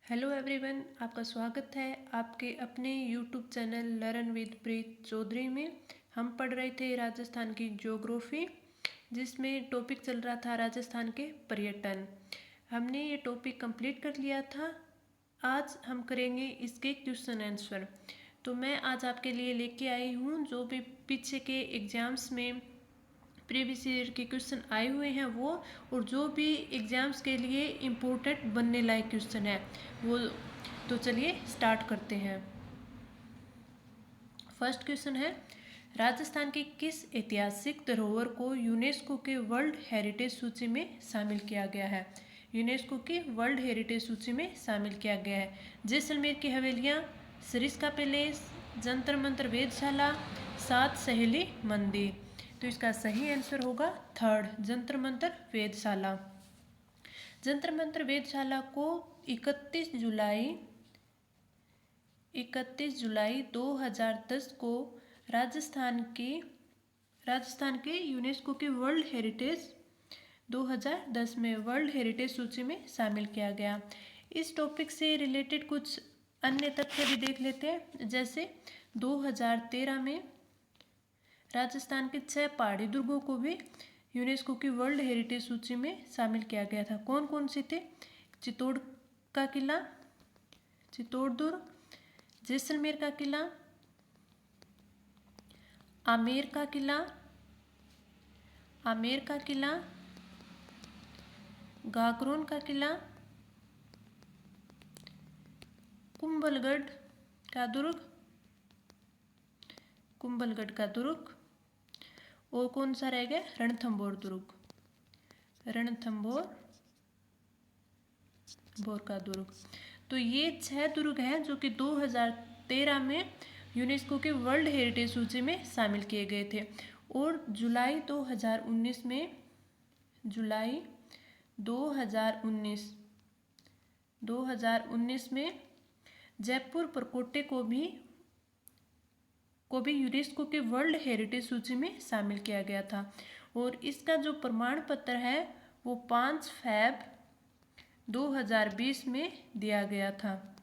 Hello everyone, आपका स्वागत है आपके अपने यूट्यूब चैनल लर्न विद प्रीत चौधरी में। हम पढ़ रहे थे राजस्थान की ज्योग्राफी, जिसमें टॉपिक चल रहा था राजस्थान के पर्यटन। हमने ये टॉपिक कंप्लीट कर लिया था। आज हम करेंगे इसके क्वेश्चन आंसर। तो मैं आज आपके लिए लेके आई हूँ जो भी पीछे के एग्जाम्स में प्रीवियस ईयर के क्वेश्चन आए हुए हैं वो, और जो भी एग्जाम्स के लिए इम्पोर्टेंट बनने लायक क्वेश्चन है वो। तो चलिए स्टार्ट करते हैं। फर्स्ट क्वेश्चन है, राजस्थान की किस ऐतिहासिक धरोहर को यूनेस्को के वर्ल्ड हेरिटेज सूची में शामिल किया गया है? यूनेस्को की वर्ल्ड हेरिटेज सूची में शामिल किया गया है जैसलमेर की हवेलियाँ, सरिस्का पैलेस, जंतर मंतर वेधशाला, सात सहेली मंदिर। तो इसका सही आंसर होगा थर्ड, जंतर मंतर वेधशाला। जंतर मंतर वेधशाला को 31 जुलाई 2010 को राजस्थान के यूनेस्को के वर्ल्ड हेरिटेज 2010 में वर्ल्ड हेरिटेज सूची में शामिल किया गया। इस टॉपिक से रिलेटेड कुछ अन्य तथ्य भी देख लेते हैं। जैसे 2013 में राजस्थान के 6 पहाड़ी दुर्गों को भी यूनेस्को की वर्ल्ड हेरिटेज सूची में शामिल किया गया था। कौन कौन से थे? चित्तौड़ का किला, चित्तौड़ दुर्ग, जैसलमेर का किला, आमेर का किला, गाकरोन का किला, कुंभलगढ़ का दुर्ग, और कौन सा रह गया? रणथंभौर का दुर्ग। तो ये 6 दुर्ग हैं जो कि 2013 में यूनेस्को के वर्ल्ड हेरिटेज सूची में शामिल किए गए थे। और जुलाई 2019 में जयपुर परकोटे को भी यूनेस्को के वर्ल्ड हेरिटेज सूची में शामिल किया गया था। और इसका जो प्रमाण पत्र है वो 5 फरवरी 2020 में दिया गया था।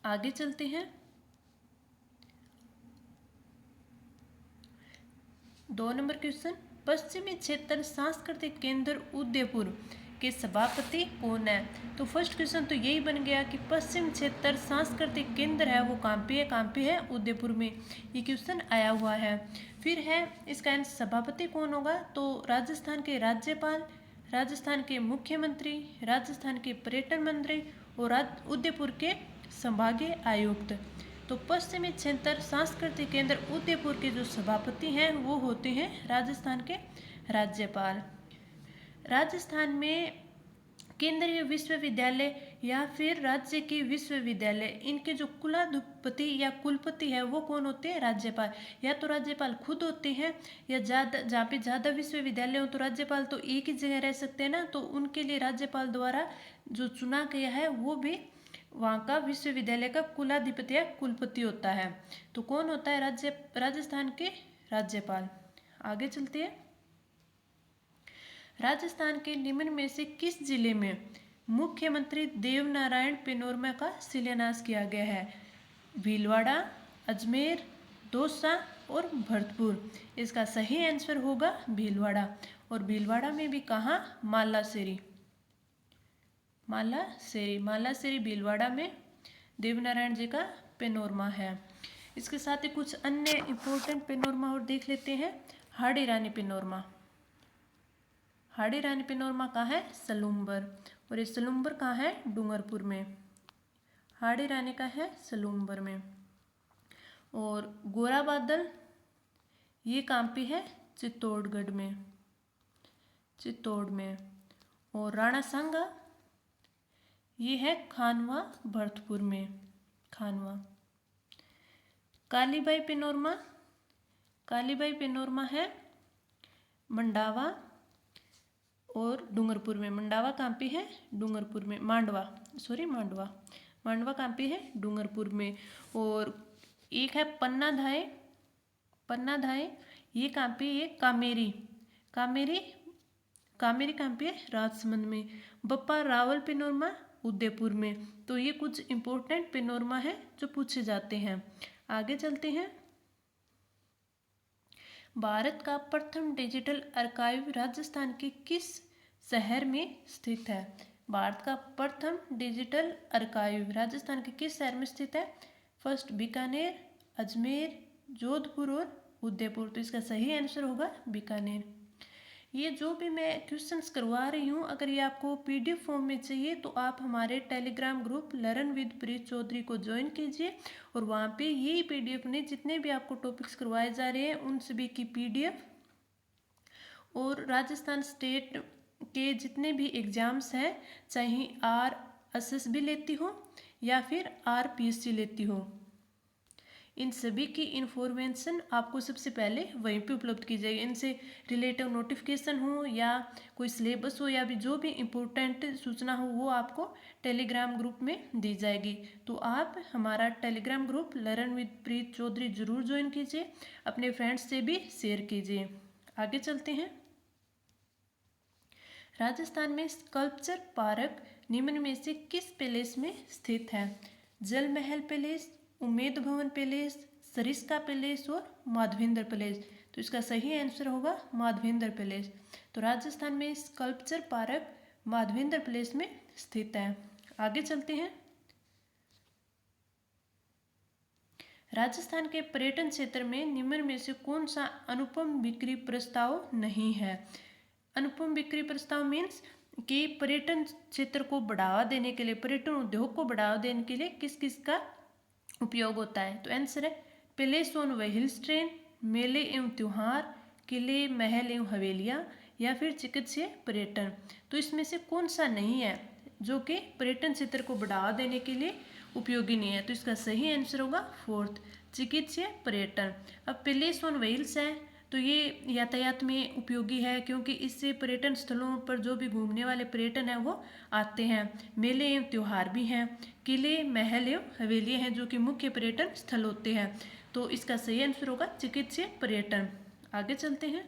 आगे चलते हैं। 2 नंबर क्वेश्चन, पश्चिमी क्षेत्र सांस्कृतिक केंद्र उदयपुर के सभापति कौन है? तो फर्स्ट क्वेश्चन तो यही बन गया कि पश्चिम क्षेत्र सांस्कृतिक केंद्र है वो कहाँ पे है? उदयपुर में। ये क्वेश्चन आया हुआ है। फिर है इसका आंसर सभापति कौन होगा? तो राजस्थान के राज्यपाल, राजस्थान के मुख्यमंत्री, राजस्थान के पर्यटन मंत्री और उदयपुर के संभागीय आयुक्त। तो पश्चिमी क्षेत्र सांस्कृतिक केंद्र उदयपुर के जो सभापति हैं वो होते हैं राजस्थान के राज्यपाल। राजस्थान में केंद्रीय विश्वविद्यालय या फिर राज्य के विश्वविद्यालय, इनके जो कुलाधिपति या कुलपति है वो कौन होते हैं? राज्यपाल। या तो राज्यपाल खुद होते हैं, या जहाँ पे ज़्यादा विश्वविद्यालय हो तो राज्यपाल तो एक ही जगह रह सकते हैं ना, तो उनके लिए राज्यपाल द्वारा जो चुना गया है वो भी वहाँ का विश्वविद्यालय का कुलाधिपति या कुलपति होता है। तो कौन होता है? राजस्थान के राज्यपाल। आगे चलते हैं। राजस्थान के निम्न में से किस जिले में मुख्यमंत्री देवनारायण पेनोरमा का शिलान्यास किया गया है? भीलवाड़ा, अजमेर, दौसा और भरतपुर। इसका सही आंसर होगा भीलवाड़ा। और भीलवाड़ा में भी कहाँ? मालासेरी भीलवाड़ा में देवनारायण जी का पेनोरमा है। इसके साथ ही कुछ अन्य इम्पोर्टेंट पेनोरमा और देख लेते हैं। हाड़ी रानी पेनोरमा कहाँ है? सलूम्बर। और ये सलूम्बर कहाँ है? डूंगरपुर में। हाड़ी रानी का है सलूम्बर में। और गोरा बादल ये कहाँ पे है? चित्तौड़ में। और राणा सांगा ये है खानवा, भरतपुर में। कालीबाई पेनोरमा है मंडावा और डूंगरपुर में। मंडावा कहाँ पे है? डूंगरपुर में। मांडवा कहाँ पे है? डूंगरपुर में। और एक है पन्ना धाय ये कहाँ पे? ये कामेरी कहाँ पे है? राजसमंद में। बप्पा रावल पेनोरमा उदयपुर में। तो ये कुछ इम्पोर्टेंट पेनोरमा है जो पूछे जाते हैं। आगे चलते हैं। भारत का प्रथम डिजिटल आर्काइव राजस्थान के किस शहर में स्थित है? भारत का प्रथम डिजिटल आर्काइव राजस्थान के किस शहर में स्थित है? फर्स्ट बीकानेर, अजमेर, जोधपुर और उदयपुर। तो इसका सही आंसर होगा बीकानेर। ये जो भी मैं क्वेश्चंस करवा रही हूँ, अगर ये आपको पीडीएफ फॉर्म में चाहिए तो आप हमारे टेलीग्राम ग्रुप लर्न विद प्रीत चौधरी को ज्वाइन कीजिए और वहाँ पे यही पीडीएफ में जितने भी आपको टॉपिक्स करवाए जा रहे हैं उन सभी की पीडीएफ और राजस्थान स्टेट के जितने भी एग्ज़ाम्स हैं, चाहे RSS लेती हो या फिर RPSC लेती हो, इन सभी की इन्फॉर्मेशन आपको सबसे पहले वहीं पे उपलब्ध की जाएगी। इनसे रिलेटिव नोटिफिकेशन हो या कोई सिलेबस हो या भी जो भी इम्पोर्टेंट सूचना हो वो आपको टेलीग्राम ग्रुप में दी जाएगी। तो आप हमारा टेलीग्राम ग्रुप लर्न विद प्रीत चौधरी ज़रूर ज्वाइन कीजिए, अपने फ्रेंड्स से भी शेयर कीजिए। आगे चलते हैं। राजस्थान में स्कल्पचर पार्क निम्न में से किस पैलेस में स्थित है? जल महल पैलेस, उम्मेद भवन पैलेस, सरिस्का पैलेस और माधवेंद्र पैलेस। तो इसका सही आंसर होगा माधवेंद्र पैलेस। तो राजस्थान में स्कल्पचर पार्क माधवेंद्र पैलेस में स्थित है। आगे चलते हैं। राजस्थान के पर्यटन क्षेत्र में निम्न में से कौन सा अनुपम बिक्री प्रस्ताव नहीं है? अनुपम बिक्री प्रस्ताव मीन्स कि पर्यटन क्षेत्र को बढ़ावा देने के लिए, पर्यटन उद्योग को बढ़ावा देने के लिए किस किस का उपयोग होता है? तो आंसर है पैलेस ऑन व्हील्स ट्रेन, मेले एवं त्योहार, किले, महल एवं हवेलियाँ या फिर चिकित्सीय पर्यटन। तो इसमें से कौन सा नहीं है जो कि पर्यटन क्षेत्र को बढ़ावा देने के लिए उपयोगी नहीं है? तो इसका सही आंसर होगा फोर्थ, चिकित्सीय पर्यटन। अब पैलेस ऑन व्हील्स है तो ये यातायात में उपयोगी है क्योंकि इससे पर्यटन स्थलों पर जो भी घूमने वाले पर्यटन है वो आते हैं। मेले एवं त्योहार भी हैं, किले, महल एवं हवेलियाँ हैं जो कि मुख्य पर्यटन स्थल होते हैं। तो इसका सही आंसर होगा चिकित्सीय पर्यटन। आगे चलते हैं।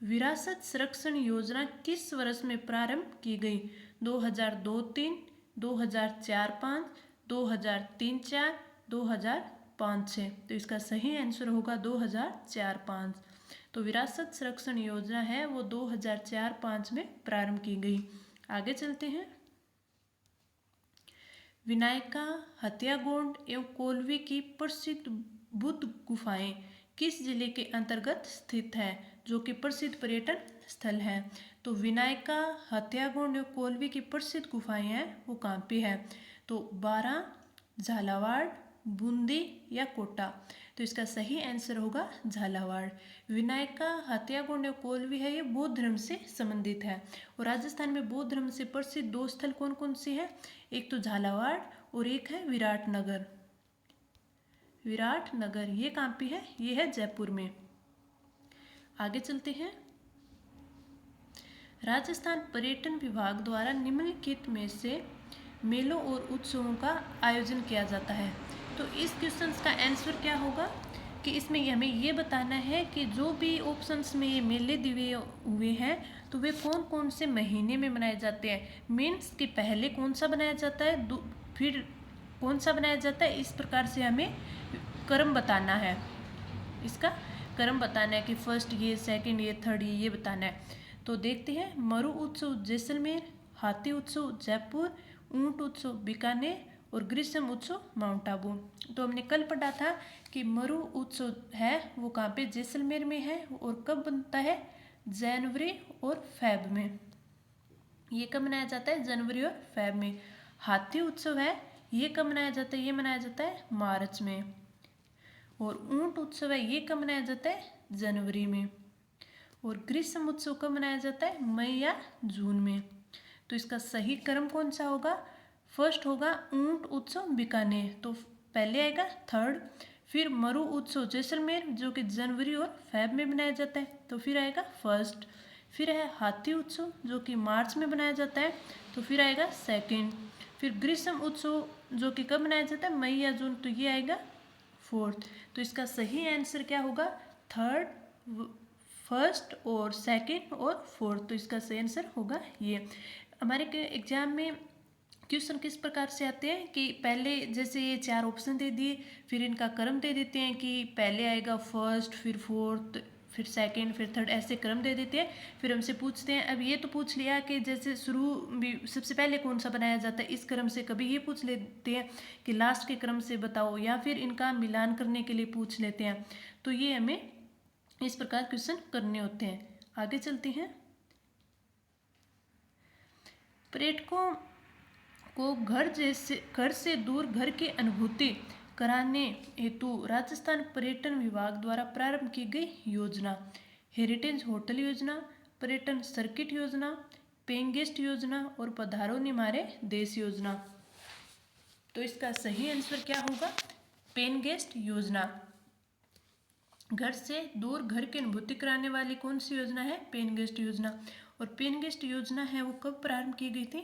विरासत संरक्षण योजना किस वर्ष में प्रारंभ की गई? 2002-03, 2004-05, 2003-04, 2005-06। तो इसका सही आंसर होगा 2004-05। तो विरासत संरक्षण योजना है वो 2004-05 में प्रारंभ की गई। आगे चलते हैं। विनायका, हत्यागोंड एवं कोलवी की प्रसिद्ध बुद्ध गुफाएं किस जिले के अंतर्गत स्थित है जो कि प्रसिद्ध पर्यटन स्थल है? तो विनायका, हत्यागोंड एवं कोलवी की प्रसिद्ध गुफाएं हैं वो कहाँ पे है? तो बारां, झालावाड़, बूंदी या कोटा। तो इसका सही आंसर होगा झालावाड़। विनायका, हत्यागोंड एवं कोलवी है ये बौद्ध धर्म से संबंधित है। और राजस्थान में बौद्ध धर्म से प्रसिद्ध दो स्थल कौन कौन से हैं? एक तो झालावाड़ और एक है विराटनगर। विराटनगर ये कहाँ पे है? ये है जयपुर में। आगे चलते हैं। राजस्थान पर्यटन विभाग द्वारा निम्नलिखित में से मेलों और उत्सवों का आयोजन किया जाता है। तो इस क्वेश्चन का आंसर क्या होगा कि इसमें हमें ये बताना है कि जो भी ऑप्शंस में ये मेले दिए हुए हैं तो वे कौन कौन से महीने में मनाए जाते हैं। मीन्स कि पहले कौन सा बनाया जाता है, फिर कौन सा बनाया जाता है, इस प्रकार से हमें क्रम बताना है। इसका क्रम बताना है कि फर्स्ट ये, सेकंड ये, थर्ड ये बताना है। तो देखते हैं। मरु उत्सव जैसलमेर, हाथी उत्सव जयपुर, ऊंट उत्सव बीकानेर और ग्रीष्म उत्सव माउंट आबू। तो हमने कल पढ़ा था कि मरु उत्सव है वो कहाँ पे? जैसलमेर में है। और कब बनता है? जनवरी और फेब में। ये कब मनाया जाता है? जनवरी और फेब में। हाथी उत्सव है ये कब मनाया जाता है? ये मनाया जाता है मार्च में। और ऊंट उत्सव है ये कब मनाया जाता है? जनवरी में। और ग्रीष्म उत्सव कब मनाया जाता है? मई या जून में। तो इसका सही क्रम कौन सा होगा? फर्स्ट होगा ऊंट उत्सव बीकानेर, तो पहले आएगा थर्ड। फिर मरु उत्सव जैसलमेर जो कि जनवरी और फेब में मनाया जाता है, तो फिर आएगा फर्स्ट। फिर है हाथी उत्सव जो कि मार्च में मनाया जाता है, तो फिर आएगा सेकंड। फिर ग्रीष्म उत्सव जो कि कब मनाया जाता है? मई या जून, तो ये आएगा फोर्थ। तो इसका सही आंसर क्या होगा? थर्ड, फर्स्ट और सेकंड और फोर्थ। तो इसका सही आंसर होगा ये। हमारे एग्जाम में क्वेश्चन किस प्रकार से आते हैं कि पहले जैसे ये 4 ऑप्शन दे दिए, फिर इनका क्रम दे देते हैं कि पहले आएगा फर्स्ट, फिर फोर्थ, फिर सेकंड, फिर थर्ड, ऐसे क्रम दे देते हैं। फिर हमसे पूछते हैं, अब ये तो पूछ लिया कि जैसे शुरू भी सबसे पहले कौन सा बनाया जाता है, इस क्रम से। कभी ये पूछ लेते हैं कि लास्ट के क्रम से बताओ, या फिर इनका मिलान करने के लिए पूछ लेते हैं। तो ये हमें इस प्रकार क्वेश्चन करने होते हैं। आगे चलते हैं। पर्यटकों को घर से दूर घर की अनुभूति कराने हेतु राजस्थान पर्यटन विभाग द्वारा प्रारंभ की गई योजना हेरिटेज होटल योजना, पर्यटन सर्किट योजना, पेइंग गेस्ट योजना और पधारो निमारे देश योजना। तो इसका सही आंसर क्या होगा? पेइंग गेस्ट योजना। घर से दूर घर की अनुभूति कराने वाली कौन सी योजना है? पेइंग गेस्ट योजना। और पेइंग गेस्ट योजना है वो कब प्रारंभ की गई थी?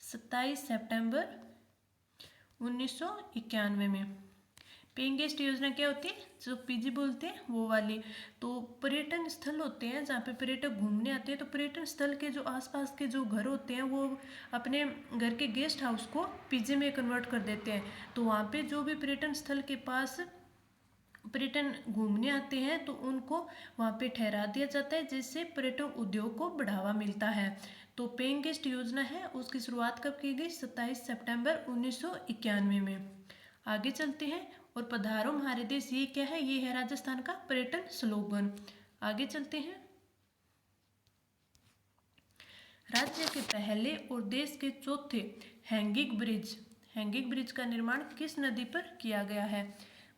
27 सितंबर 1991 में। पेइंग गेस्ट योजना क्या होती है? जो पीजी बोलते हैं वो वाली। तो पर्यटन स्थल होते हैं जहाँ पे पर्यटक घूमने आते हैं, तो पर्यटन स्थल के जो आसपास के जो घर होते हैं वो अपने घर के गेस्ट हाउस को पीजी में कन्वर्ट कर देते हैं। तो वहाँ पे जो भी पर्यटन स्थल के पास पर्यटन घूमने आते हैं तो उनको वहाँ पे ठहरा दिया जाता है, जिससे पर्यटन उद्योग को बढ़ावा मिलता है। तो पेइंग गेस्ट योजना है उसकी शुरुआत कब की गई? 27 सितंबर 1991 में। आगे चलते हैं। और पधारो हमारे देश, ये क्या है? ये है राजस्थान का पर्यटन स्लोगन। आगे चलते हैं। राज्य के पहले और देश के चौथे हैंगिंग ब्रिज का निर्माण किस नदी पर किया गया है?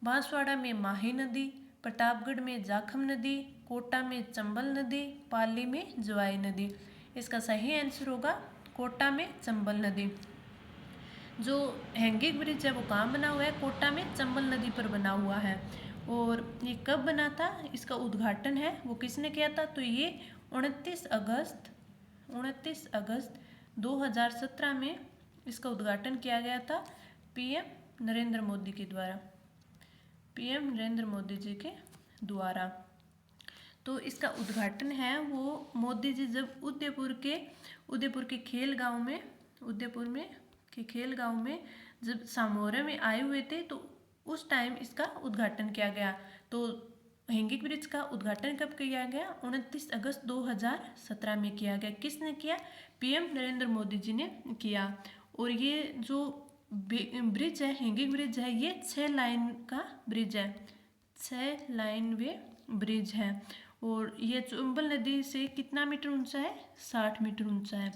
बांसवाड़ा में माही नदी, प्रतापगढ़ में जाखम नदी, कोटा में चंबल नदी, पाली में जवाई नदी। इसका सही आंसर होगा कोटा में चंबल नदी। जो हैंगिंग ब्रिज है वो कहाँ बना हुआ है? कोटा में चंबल नदी पर बना हुआ है। और ये कब बना था? इसका उद्घाटन है वो किसने किया था? तो ये 29 अगस्त 2017 में इसका उद्घाटन किया गया था पीएम नरेंद्र मोदी के द्वारा, पीएम नरेंद्र मोदी जी के द्वारा। तो इसका उद्घाटन है वो मोदी जी जब उदयपुर के खेल गांव में जब सामोरा में आए हुए थे, तो उस टाइम इसका उद्घाटन किया गया। तो हैंगिंग ब्रिज का उद्घाटन कब किया गया? 29 अगस्त 2017 में किया गया। किसने किया? पीएम नरेंद्र मोदी जी ने किया। और ये जो ब्रिज है, हैंगिंग ब्रिज है, ये 6 लाइन का ब्रिज है, 6 लाइन वे ब्रिज है। और ये चंबल नदी से कितना मीटर ऊंचा है? 60 मीटर ऊंचा है।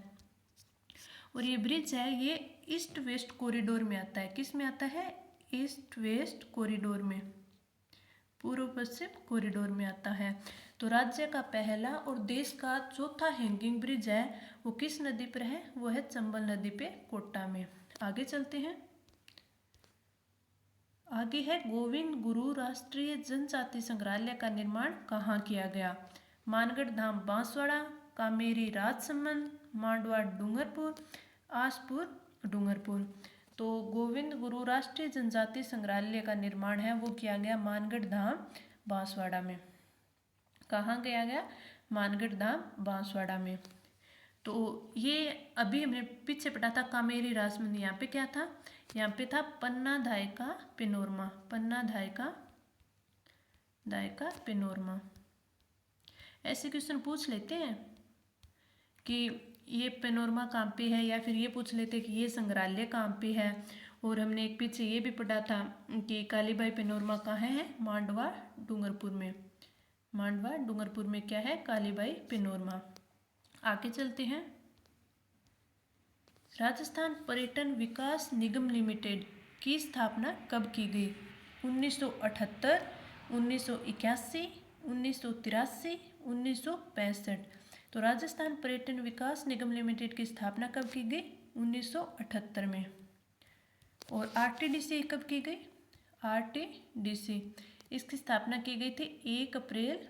और ये ब्रिज है ये ईस्ट वेस्ट कॉरिडोर में आता है। किस में आता है? ईस्ट वेस्ट कॉरिडोर में, पूर्व पश्चिम कॉरिडोर में आता है। तो राज्य का पहला और देश का चौथा हैंगिंग ब्रिज है वो किस नदी पर है? वो है चंबल नदी पे, कोटा में। आगे चलते हैं। आगे है गोविंद गुरु राष्ट्रीय जनजाति संग्रहालय का निर्माण कहाँ किया गया? मानगढ़ धाम बांसवाड़ा, कामेरी राजसमंद, मांडवा डूंगरपुर, आसपुर डूंगरपुर। तो गोविंद गुरु राष्ट्रीय जनजाति संग्रहालय का निर्माण है वो किया गया मानगढ़ धाम बांसवाड़ा में। कहाँ किया गया? मानगढ़ धाम बांसवाड़ा में। तो ये अभी हमने पीछे पढ़ा था कामेरी राजसमंद। यहाँ पे क्या था? यहाँ पे था पन्ना धायका पेनोरमा, पन्ना धायका पेनोरमा। ऐसे क्वेश्चन पूछ लेते हैं कि ये पेनोरमा कहाँ पे है, या फिर ये पूछ लेते कि ये संग्रहालय कहाँ पे है। और हमने एक पीछे ये भी पढ़ा था कि कालीबाई पेनोरमा कहाँ है? मांडवा डूंगरपुर में, मांडवा डूंगरपुर में क्या है? कालीबाई पेनोरमा। आगे चलते हैं। राजस्थान पर्यटन विकास निगम लिमिटेड की स्थापना कब की गई? 1978, 1981, 1983, 1965। तो राजस्थान पर्यटन विकास निगम लिमिटेड की स्थापना कब की गई? 1978 में। और आरटीडीसी कब की गई? आरटीडीसी इसकी स्थापना की गई थी 1 अप्रैल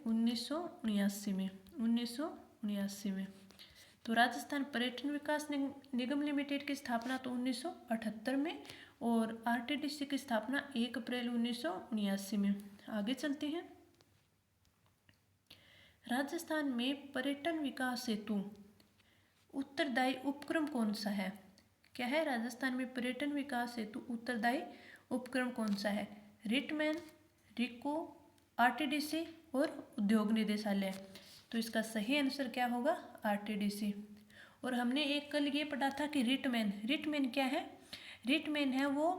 1979 में, 1979 में। तो राजस्थान पर्यटन विकास निगम लिमिटेड की स्थापना तो 1978 में, और आरटीडीसी की स्थापना 1 अप्रैल 1979 में। आगे चलते हैं। राजस्थान में पर्यटन विकास हेतु उत्तरदायी उपक्रम कौन सा है? क्या है? राजस्थान में पर्यटन विकास हेतु उत्तरदायी उपक्रम कौन सा है? रिटमैन, रिको, आरटीडीसी और उद्योग निदेशालय। तो इसका सही आंसर क्या होगा? आरटीडीसी। और हमने एक कल ये पढ़ा था कि रिटमैन, रिटमैन क्या है? रिटमैन है वो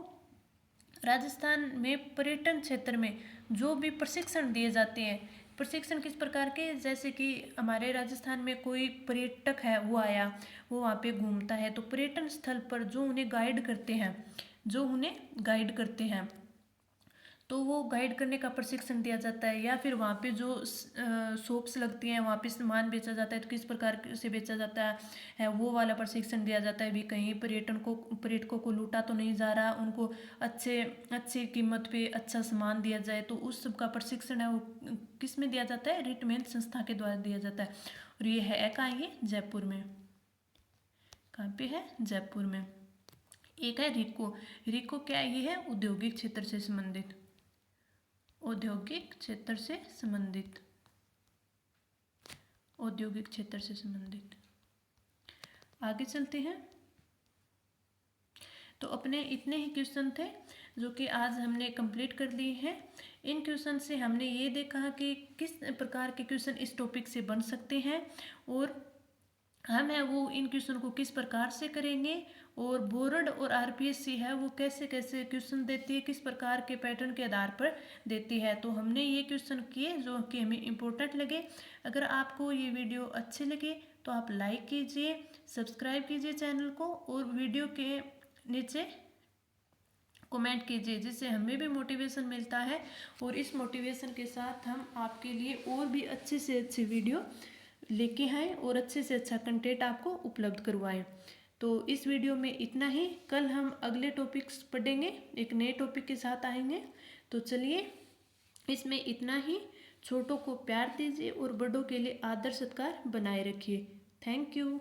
राजस्थान में पर्यटन क्षेत्र में जो भी प्रशिक्षण दिए जाते हैं। प्रशिक्षण किस प्रकार के? जैसे कि हमारे राजस्थान में कोई पर्यटक है, वो आया, वो वहाँ पे घूमता है, तो पर्यटन स्थल पर जो उन्हें गाइड करते हैं, जो उन्हें गाइड करते हैं, तो वो गाइड करने का प्रशिक्षण दिया जाता है। या फिर वहाँ पे जो शॉप्स लगती हैं, वहाँ पे सामान बेचा जाता है, तो किस प्रकार से बेचा जाता है वो वाला प्रशिक्षण दिया जाता है। भी कहीं पर्यटकों को लूटा तो नहीं जा रहा, उनको अच्छी कीमत पे अच्छा सामान दिया जाए, तो उस सब का प्रशिक्षण है वो किस में दिया जाता है? रिटमैन संस्था के द्वारा दिया जाता है। और ये है कहाँ? ये जयपुर में। कहाँ पे है? जयपुर में। एक है रिको। रिको क्या है? ये है औद्योगिक क्षेत्र से संबंधित, औद्योगिक क्षेत्र से संबंधित, औद्योगिक क्षेत्र से संबंधित। आगे चलते हैं। तो अपने इतने ही क्वेश्चन थे जो कि आज हमने कंप्लीट कर लिए हैं। इन क्वेश्चन से हमने ये देखा कि किस प्रकार के क्वेश्चन इस टॉपिक से बन सकते हैं, और हम है वो इन क्वेश्चन को किस प्रकार से करेंगे, और बोर्ड और आरपीएससी है वो कैसे कैसे क्वेश्चन देती है, किस प्रकार के पैटर्न के आधार पर देती है। तो हमने ये क्वेश्चन किए जो कि हमें इम्पोर्टेंट लगे। अगर आपको ये वीडियो अच्छे लगे तो आप लाइक कीजिए, सब्सक्राइब कीजिए चैनल को, और वीडियो के नीचे कमेंट कीजिए, जिससे हमें भी मोटिवेशन मिलता है, और इस मोटिवेशन के साथ हम आपके लिए और भी अच्छे से अच्छे वीडियो लेके आएँ और अच्छे से अच्छा कंटेंट आपको उपलब्ध करवाएं। तो इस वीडियो में इतना ही। कल हम अगले टॉपिक्स पढ़ेंगे, एक नए टॉपिक के साथ आएंगे। तो चलिए, इसमें इतना ही। छोटों को प्यार दीजिए और बड़ों के लिए आदर सत्कार बनाए रखिए। Thank you.